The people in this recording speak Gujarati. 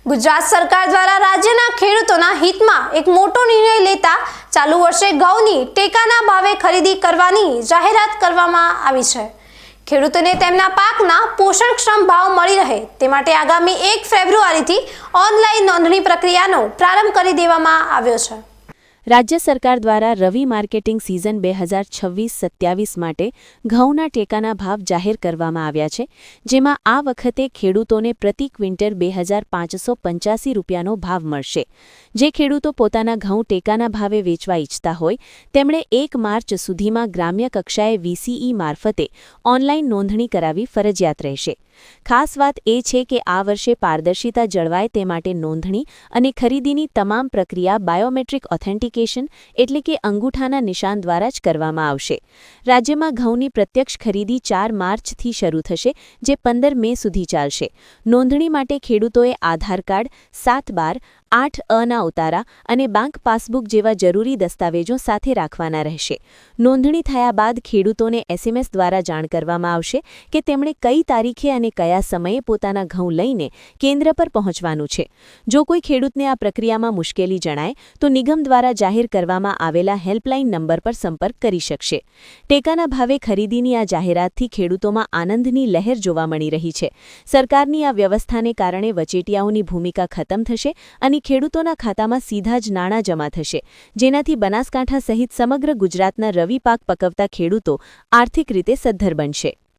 ગુજરાત સરકાર દ્વારા રાજ્યના ખેડૂતોના હિતમાં એક મોટો નિર્ણય લેતા ચાલુ વર્ષે ઘઉંની ટેકાના ભાવે ખરીદી કરવાની જાહેરાત કરવામાં આવી છે। ખેડૂતોને તેમના પાકના પોષણક્ષમ ભાવ મળી રહે તે માટે આગામી 1 ફેબ્રુઆરીથી ઓનલાઈન નોંધણી પ્રક્રિયાનો પ્રારંભ કરી દેવામાં આવ્યો છે। રાજ્ય સરકાર દ્વારા રવિ માર્કેટિંગ સિઝન 2026-27 માટે ઘઉંના ટેકાના ભાવ જાહેર કરવામાં આવ્યા છે, જેમાં આ વખતે ખેડૂતોને પ્રતિ ક્વિન્ટલ 2585 રૂપિયાનો ભાવ મળશે। જે ખેડૂતો પોતાના ઘઉં ટેકાના ભાવે વેચવા ઈચ્છતા હોય તેમણે 1 માર્ચ સુધીમાં ગ્રામ્ય કક્ષાએ VCE મારફતે ઓનલાઈન નોંધણી કરાવવી ફરજિયાત રહેશે। ખાસ વાત એ છે કે આ વર્ષે પારદર્શિતા જળવાય તે માટે નોંધણી અને ખરીદીની તમામ પ્રક્રિયા બાયોમેટ્રિક ઓથેન્ટિકેશન એટલે કે અંગૂઠાના નિશાન દ્વારા જ કરવામાં આવશે। રાજ્યમાં ઘઉંની પ્રત્યક્ષ ખરીદી 4 માર્ચથી શરૂ થશે, જે 15 મે સુધી ચાલશે। નોંધણી માટે ખેડૂતોએ આધાર કાર્ડ, 7/12, 8A ઉતારા અને બેંક પાસબુક જેવા જરૂરી દસ્તાવેજો સાથે રાખવાના રહેશે। નોંધણી થયા બાદ ખેડૂતોને SMS દ્વારા જાણ કરવામાં આવશે કે તેમણે કઈ તારીખે અને કયા સમયે પોતાના ઘઉં લઈને કેન્દ્ર પર પહોંચવાનું છે। જો કોઈ ખેડૂતને આ પ્રક્રિયામાં મુશ્કેલી જણાય તો નિગમ દ્વારા જાહેર કરવામાં આવેલા હેલ્પલાઇન નંબર પર સંપર્ક કરી શકશે। ટેકાના ભાવે ખરીદીની આ જાહેરાતથી ખેડૂતોમાં આનંદની લહેર જોવા મળી રહી છે। સરકારની આ વ્યવસ્થાને કારણે વચેટિયાઓની ભૂમિકા ખતમ થશે અને ખેડૂતોના ખાતામાં સીધા જ નાણાં જમા થશે, જેનાથી બનાસકાંઠા સહિત સમગ્ર ગુજરાતના રવિ પાક પકવતા ખેડૂતો આર્થિક રીતે સદ્ધર બનશે।